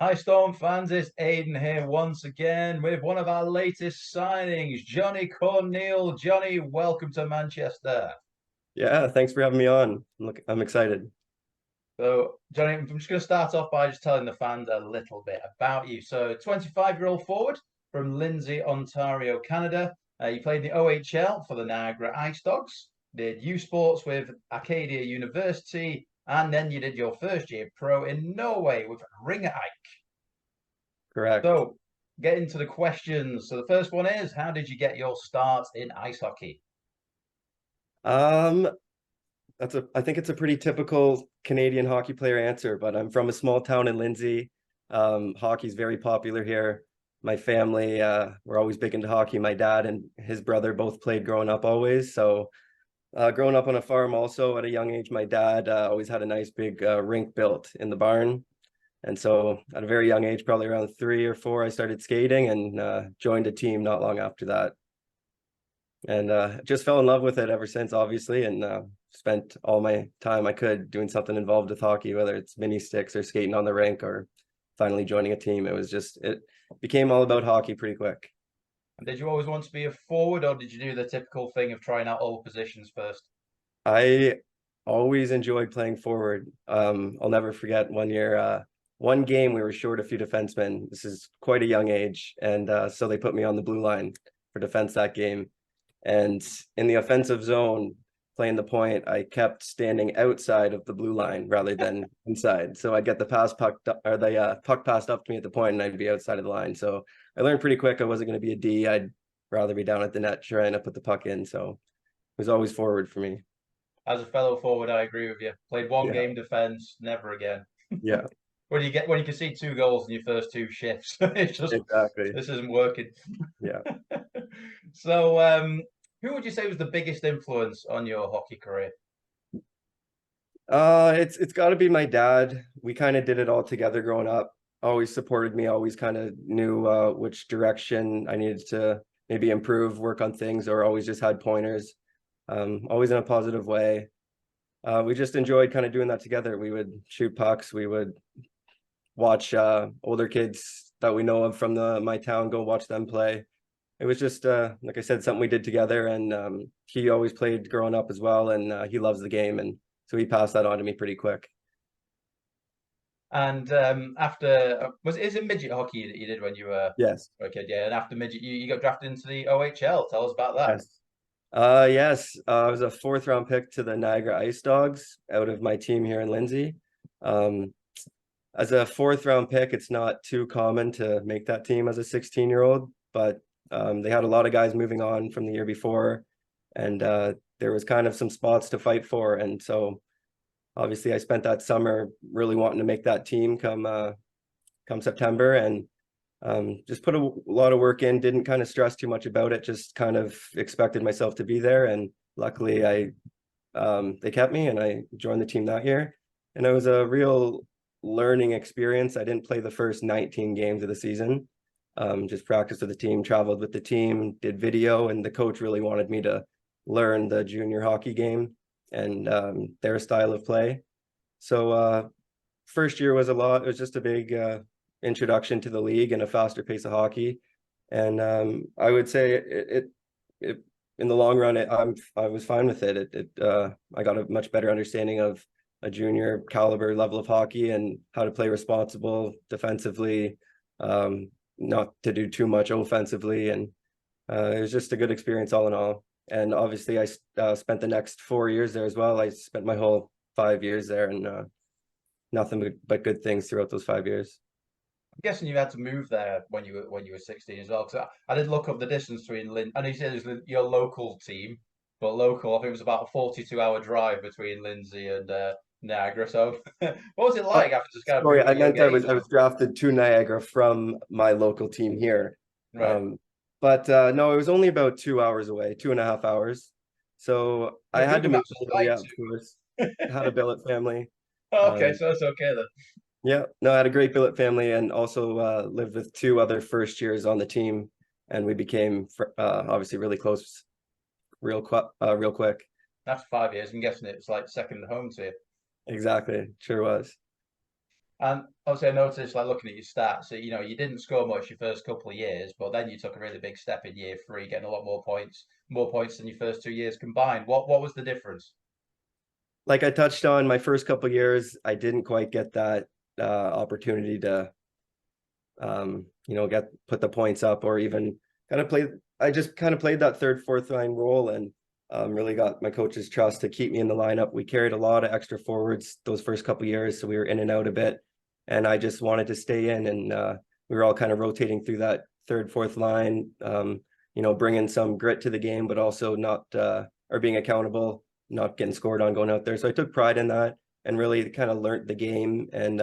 Hi, Storm fans. It's Aiden here once again with one of our latest signings, Johnny Corneil. Johnny, welcome to Manchester. Yeah, thanks for having me on. I'm excited. So, Johnny, I'm just going to start off by just telling the fans a little bit about you. So, 25-year-old forward from Lindsay, Ontario, Canada. You played in the OHL for the Niagara Ice Dogs, did USports with Acadia University, and then you did your first year pro in Norway with Ringerike. Correct. So, get into the questions. So, the first one is, how did you get your start in ice hockey? Um, I think it's a pretty typical Canadian hockey player answer, but I'm from a small town in Lindsay. Hockey's very popular here. My family, we're always big into hockey. My dad and his brother both played growing up always. So, growing up on a farm also at a young age, my dad always had a nice big rink built in the barn. And so at a very young age, probably around 3 or 4, I started skating and joined a team not long after that. And just fell in love with it ever since, obviously, and spent all my time I could doing something involved with hockey, whether it's mini sticks or skating on the rink or finally joining a team. It became all about hockey pretty quick. And did you always want to be a forward, or did you do the typical thing of trying out all positions first? I always enjoyed playing forward. I'll never forget one game we were short a few defensemen. This is quite a young age, and so they put me on the blue line for defense that game. And in the offensive zone, playing the point, I kept standing outside of the blue line rather than inside. So I'd get the puck passed up to me at the point, and I'd be outside of the line. So I learned pretty quick I wasn't going to be a D. I'd rather be down at the net trying to put the puck in. So it was always forward for me. As a fellow forward, I agree with you. Played one Yeah, game defense, never again. yeah, When you can see two goals in your first two shifts, it's just exactly. this isn't working. Yeah. So, who would you say was the biggest influence on your hockey career? It's got to be my dad. We kind of did it all together growing up. Always supported me, always kind of knew which direction I needed to maybe improve, work on things, or always just had pointers. Always in a positive way. We just enjoyed kind of doing that together. We would shoot pucks. We would watch older kids that we know of from the my town, go watch them play. It was just like I said, something we did together, and he always played growing up as well, and he loves the game, and so he passed that on to me pretty quick. And after was is it midget hockey that you did when you were Yes. a kid? Yeah, and after midget, you got drafted into the OHL. Tell us about that. Yes. Yes. I was a fourth round pick to the Niagara Ice Dogs out of my team here in Lindsay. Um, as a fourth round pick, it's not too common to make that team as a 16-year-old, but they had a lot of guys moving on from the year before, and there was kind of some spots to fight for. And so obviously I spent that summer really wanting to make that team come September, and just put a lot of work in, didn't kind of stress too much about it, just kind of expected myself to be there. And luckily they kept me and I joined the team that year. And it was a real learning experience. I didn't play the first 19 games of the season. Just practiced with the team, traveled with the team, did video, and the coach really wanted me to learn the junior hockey game and their style of play. So first year was a lot. It was just a big introduction to the league and a faster pace of hockey. And I would say it in the long run, I was fine with it. I got a much better understanding of a junior caliber level of hockey and how to play responsible defensively, not to do too much offensively. And it was just a good experience all in all. And obviously, I spent the next 4 years there as well. I spent my whole 5 years there, and nothing but good things throughout those 5 years. I'm guessing you had to move there when you were 16 as well. Because I did look up the distance between Lynn. I know you said it was your local team, but local, I think it was about a 42-hour drive between Lindsay and Niagara. So, what was it Oh, like after just kind of sorry, moving I at a young meant I was age? I was drafted to Niagara from my local team here. Right. Um, but no, it was only about 2 hours away, 2.5 hours. So I Yeah, had to Google move Maps there, will lie yeah, to of you. course. Had a billet family. Oh, okay, Um, so it's okay then. yeah, no, I had a great billet family and also lived with two other first years on the team, and we became obviously really close real quick. After 5 years, I'm guessing it's like second home to you. Exactly, sure was. And obviously, I noticed, like looking at your stats, so, you know, you didn't score much your first couple of years, but then you took a really big step in year three, getting a lot more points than your first 2 years combined. What was the difference? Like I touched on, my first couple years, I didn't quite get that opportunity to get put the points up or even kind of play. I just kind of played that third, fourth line role and really got my coach's trust to keep me in the lineup. We carried a lot of extra forwards those first couple years, so we were in and out a bit. And I just wanted to stay in, and we were all kind of rotating through that third, fourth line, bringing some grit to the game, but also not or being accountable, not getting scored on going out there. So I took pride in that and really kind of learned the game. And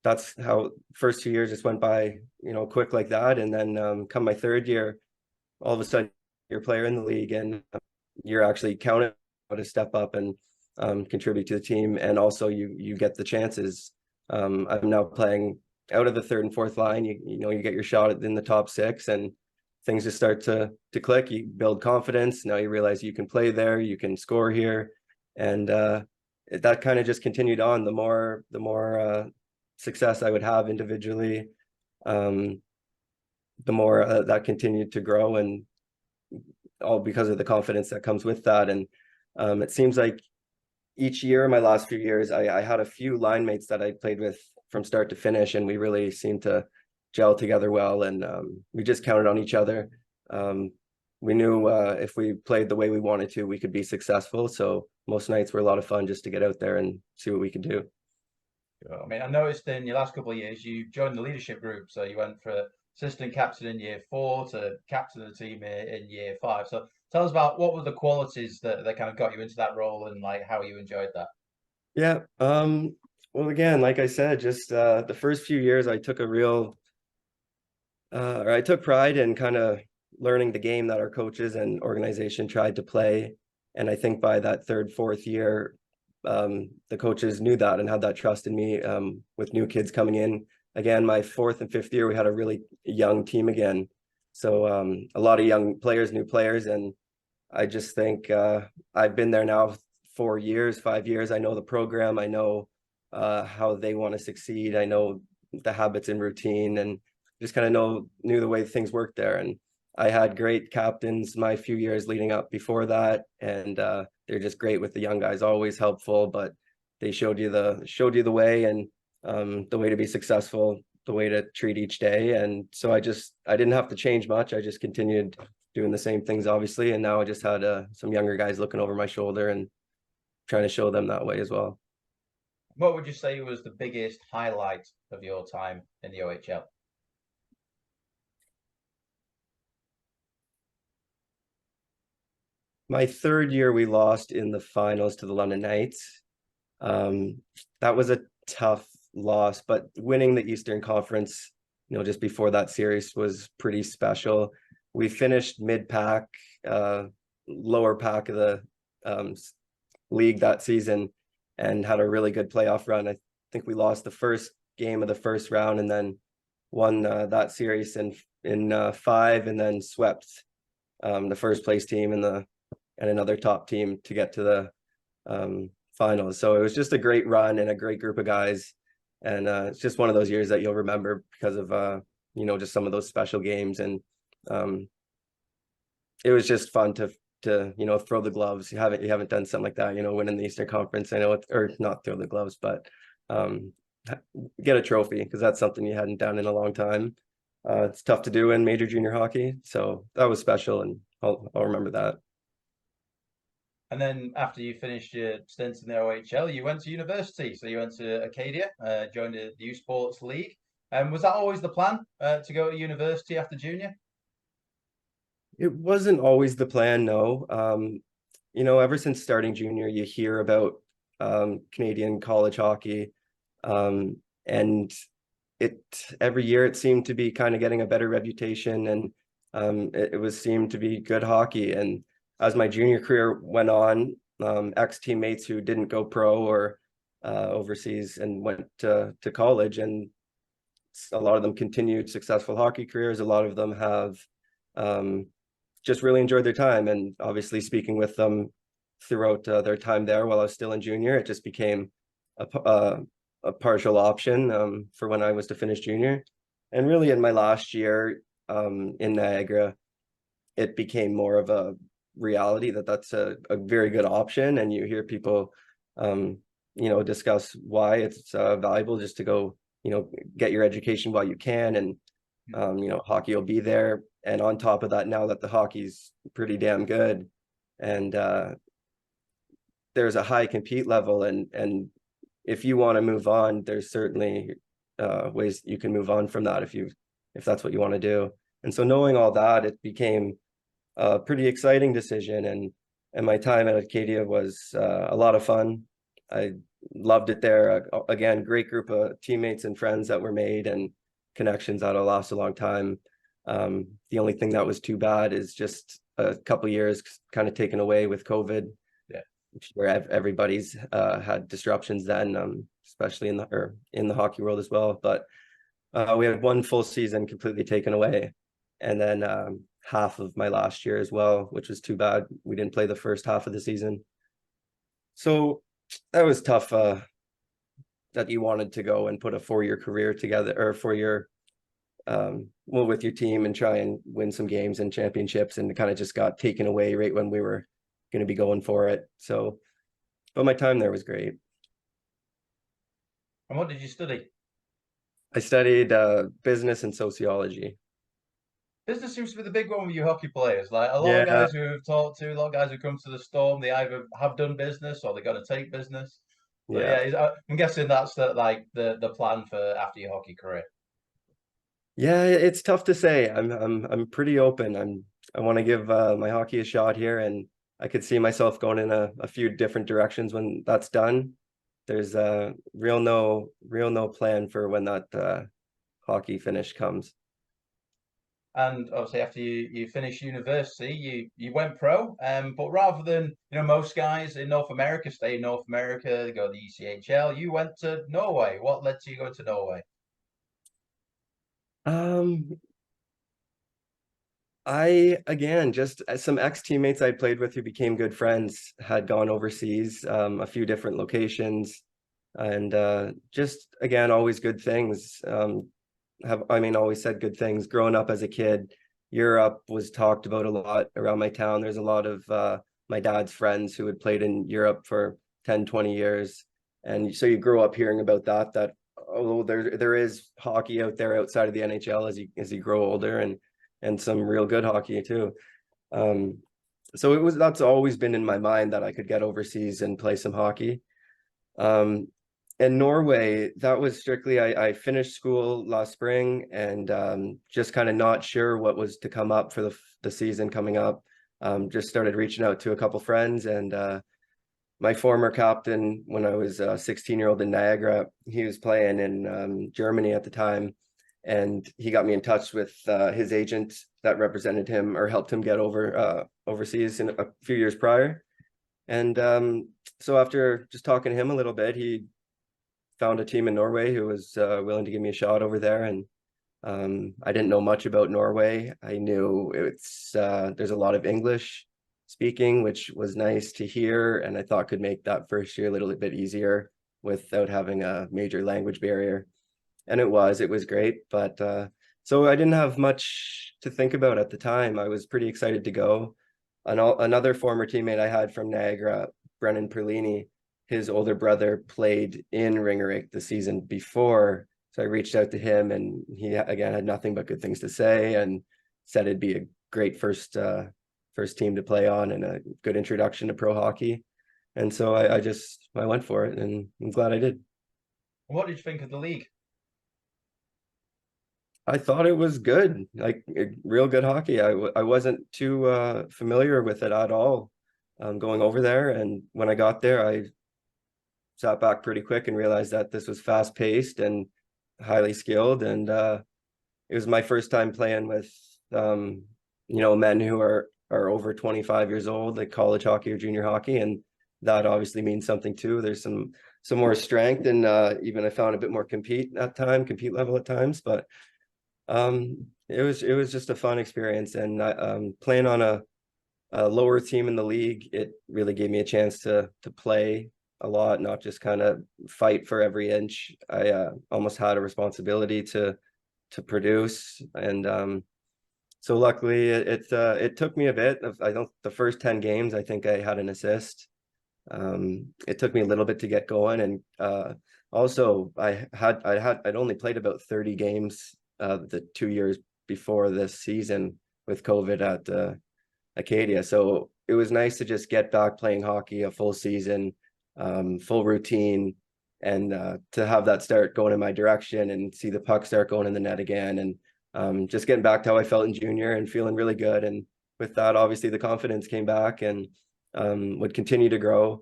that's how first 2 years just went by, quick like that. And then come my third year, all of a sudden you're a player in the league and you're actually counted to step up and contribute to the team. And also you get the chances. I'm now playing out of the third and fourth line. You get your shot in the top six and things just start to click. You build confidence. Now you realize you can play there, you can score here. And that kind of just continued on. The more success I would have individually, the more that continued to grow, and all because of the confidence that comes with that. And it seems like each year, my last few years, I had a few line mates that I played with from start to finish, and we really seemed to gel together well, and we just counted on each other. We knew if we played the way we wanted to, we could be successful. So most nights were a lot of fun just to get out there and see what we could do. I mean, I noticed in your last couple of years you joined the leadership group, so you went for assistant captain in year four to captain of the team in year five. So tell us about what were the qualities that kind of got you into that role and like how you enjoyed that. Yeah. Well, again, like I said, just the first few years, I took I took pride in kind of learning the game that our coaches and organization tried to play. And I think by that third, fourth year, the coaches knew that and had that trust in me, with new kids coming in. Again, my fourth and fifth year, we had a really young team again. So a lot of young players, new players. And I just think I've been there now 4 years, 5 years. I know the program. I know how they want to succeed. I know the habits and routine, and just kind of knew the way things worked there. And I had great captains my few years leading up before that, and they're just great with the young guys, always helpful, but they showed you the way, and the way to be successful, the way to treat each day. And so I didn't have to change much. I just continued doing the same things, obviously, and now I just had some younger guys looking over my shoulder and trying to show them that way as well. What would you say was the biggest highlight of your time in the OHL? My third year, we lost in the finals to the London Knights. That was a tough loss, but winning the Eastern Conference, just before that series was pretty special. We finished mid-pack, lower pack of the league that season, and had a really good playoff run. I think we lost the first game of the first round and then won that series in five, and then swept the first place team and another top team to get to the finals. So it was just a great run and a great group of guys. And it's just one of those years that you'll remember because of, just some of those special games. And it was just fun to throw the gloves. You haven't done something like that, winning the Eastern Conference. I know or not throw the gloves, but get a trophy, because that's something you hadn't done in a long time. It's tough to do in major junior hockey. So that was special, and I'll remember that. And then after you finished your stint in the OHL, you went to university. So you went to Acadia, joined the USports League. Was that always the plan, to go to university after junior? It wasn't always the plan, no. Ever since starting junior, you hear about Canadian college hockey, and every year it seemed to be kind of getting a better reputation, and it seemed to be good hockey. And as my junior career went on, ex-teammates who didn't go pro or overseas and went to college, and a lot of them continued successful hockey careers. A lot of them have just really enjoyed their time. And obviously speaking with them throughout their time there while I was still in junior, it just became a a partial option for when I was to finish junior. And really in my last year in Niagara, it became more of a reality that that's a very good option. And you hear people, discuss why it's valuable just to go, get your education while you can. And, hockey will be there. And on top of that, now that the hockey's pretty damn good and there's a high compete level, and if you want to move on, there's certainly ways you can move on from that if that's what you want to do. And so knowing all that, it became a pretty exciting decision, and my time at Acadia was a lot of fun. I loved it there. Again, great group of teammates and friends that were made, and connections that'll last a long time. The only thing that was too bad is just a couple years kind of taken away with COVID, where everybody's had disruptions then, especially in the hockey world as well. But we had one full season completely taken away, and then half of my last year as well, which was too bad. We didn't play the first half of the season, so that was tough. That you wanted to go and put a 4-year career together, or 4-year with your team and try and win some games and championships, and it kind of just got taken away right when we were going to be going for it. So, but my time there was great. And what did you study? I studied business and sociology. Business seems to be the big one with you hockey players. Like a lot of guys who have talked to, a lot of guys who come to the Storm, they either have done business or they're going to take business. So I'm guessing that's the plan for after your hockey career. Yeah, it's tough to say. I'm pretty open. I want to give my hockey a shot here, and I could see myself going in a few different directions when that's done. There's real no plan for when that hockey finish comes. And obviously, after you finish university, you went pro. But rather than most guys in North America stay in North America, they go to the ECHL. You went to Norway. What led to you going to Norway? Again, just some ex-teammates I played with who became good friends had gone overseas, a few different locations, and just again, always good things. Always said good things. Growing up as a kid, Europe was talked about a lot around my town. There's a lot of my dad's friends who had played in Europe for 10, 20 years. And so you grow up hearing about that, oh, there is hockey out there outside of the NHL as you grow older, and some real good hockey too. So that's always been in my mind that I could get overseas and play some hockey. And Norway, that was strictly, I finished school last spring, and just kind of not sure what was to come up for the season coming up. Just started reaching out to a couple friends, and my former captain, when I was a 16-year-old in Niagara, he was playing in Germany at the time, and he got me in touch with his agent that represented him or helped him get overseas in a few years prior. And so after just talking to him a little bit, he found a team in Norway who was willing to give me a shot over there. And I didn't know much about Norway. I knew there's a lot of English speaking, which was nice to hear, and I thought could make that first year a little bit easier without having a major language barrier. And it was great. But so I didn't have much to think about at the time. I was pretty excited to go. Another former teammate I had from Niagara, Brennan Perlini, his older brother played in Ringerike the season before. So I reached out to him, and he again had nothing but good things to say, and said it'd be a great first team to play on and a good introduction to pro hockey. And so I went for it, and I'm glad I did. What did you think of the league? I thought it was good, like real good hockey. I wasn't too familiar with it at all going over there. And when I got there, I sat back pretty quick and realized that this was fast paced and highly skilled. And it was my first time playing with, men who are over 25 years old, like college hockey or junior hockey. And that obviously means something too. There's some more strength, and even I found a bit more compete level at times, but it was just a fun experience. And playing on a lower team in the league, it really gave me a chance to play a lot, not just kind of fight for every inch. I almost had a responsibility to produce, and so luckily it took me a bit of, I don't, the first 10 games I think I had an assist. It took me a little bit to get going, and also I'd only played about 30 games the 2 years before this season with COVID at Acadia. So it was nice to just get back playing hockey, a full season, full routine, and to have that start going in my direction and see the puck start going in the net again, and just getting back to how I felt in junior and feeling really good. And with that, obviously the confidence came back and would continue to grow.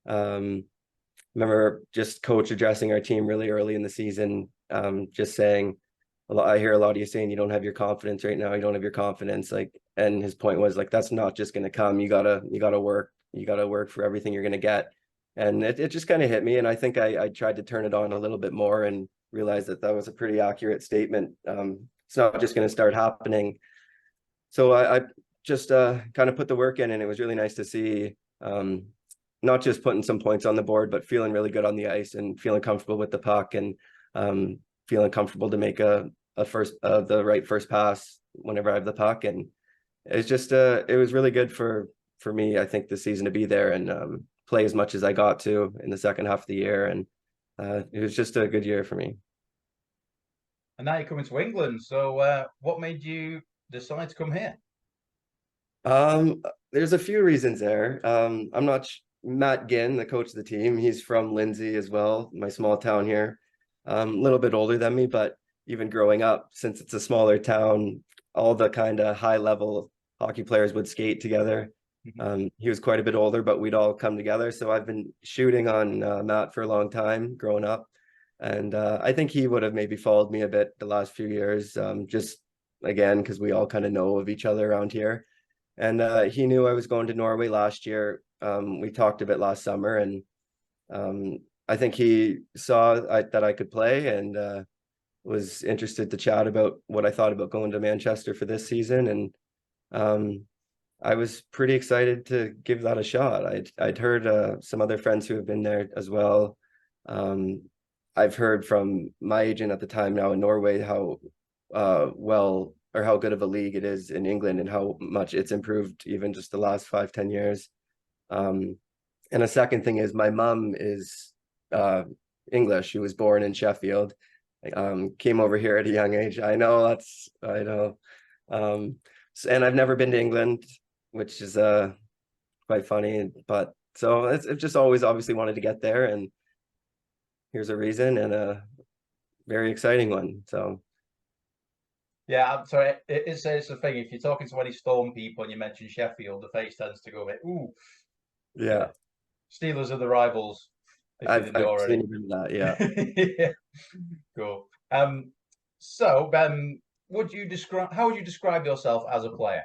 Remember just coach addressing our team really early in the season, just saying, I hear a lot of you saying you don't have your confidence right now. You don't have your confidence. Like, and his point was like, that's not just going to come. You gotta work. You gotta work for everything you're going to get. And it just kind of hit me. And I think I tried to turn it on a little bit more and realized that was a pretty accurate statement. It's not just going to start happening. So I just kind of put the work in, and it was really nice to see, not just putting some points on the board, but feeling really good on the ice and feeling comfortable with the puck, and feeling comfortable to make the right first pass whenever I have the puck. And it's just it was really good for me, I think, this season to be there and play as much as I got to in the second half of the year. And it was just a good year for me. And now you're coming to England. So what made you decide to come here? There's a few reasons there. I'm not Matt Ginn, the coach of the team. He's from Lindsay as well, my small town here. A little bit older than me, but even growing up, since it's a smaller town, all the kind of high level hockey players would skate together. He was quite a bit older, but we'd all come together. So I've been shooting on Matt for a long time growing up. And I think he would have maybe followed me a bit the last few years, just again, because we all kind of know of each other around here. And he knew I was going to Norway last year. We talked a bit last summer, and I think he saw that I could play and was interested to chat about what I thought about going to Manchester for this season. And I was pretty excited to give that a shot. I'd heard some other friends who have been there as well. I've heard from my agent at the time now in Norway how well, or how good of a league it is in England and how much it's improved even just the last 5-10 years. And a second thing is my mom is English. She was born in Sheffield, came over here at a young age. I know. And I've never been to England, which is quite funny. But so it's just always obviously wanted to get there, and here's a reason, and a very exciting one. So. Yeah, I'm sorry. It's the thing. If you're talking to any Storm people and you mention Sheffield, the face tends to go a bit, ooh. Yeah. Steelers are the rivals. I've seen that, yeah. Yeah. Cool. So Ben, how would you describe yourself as a player?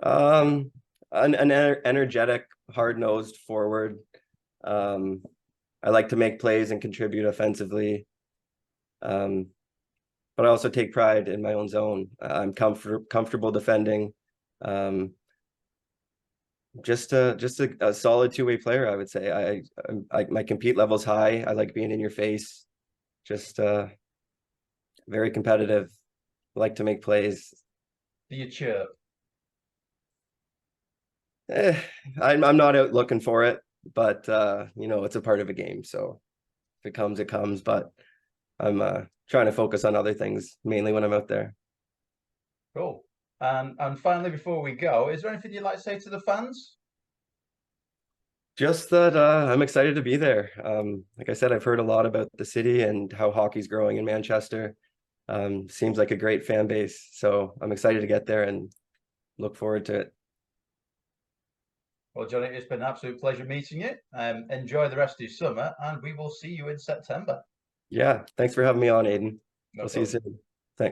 An energetic, hard-nosed forward. I like to make plays and contribute offensively. But I also take pride in my own zone. I'm comfortable defending. Just a solid two-way player, I would say. My compete level's high. I like being in your face. Just very competitive. I like to make plays. Do you chirp? I'm not out looking for it, but it's a part of a game. So if it comes, it comes. But I'm trying to focus on other things mainly when I'm out there. Cool. And finally, before we go, is there anything you'd like to say to the fans? Just that I'm excited to be there. Like I said, I've heard a lot about the city and how hockey's growing in Manchester. Seems like a great fan base. So I'm excited to get there and look forward to it. Well, Johnny, it's been an absolute pleasure meeting you. Enjoy the rest of your summer, and we will see you in September. Yeah, thanks for having me on, Aiden. No I'll see you problem. soon.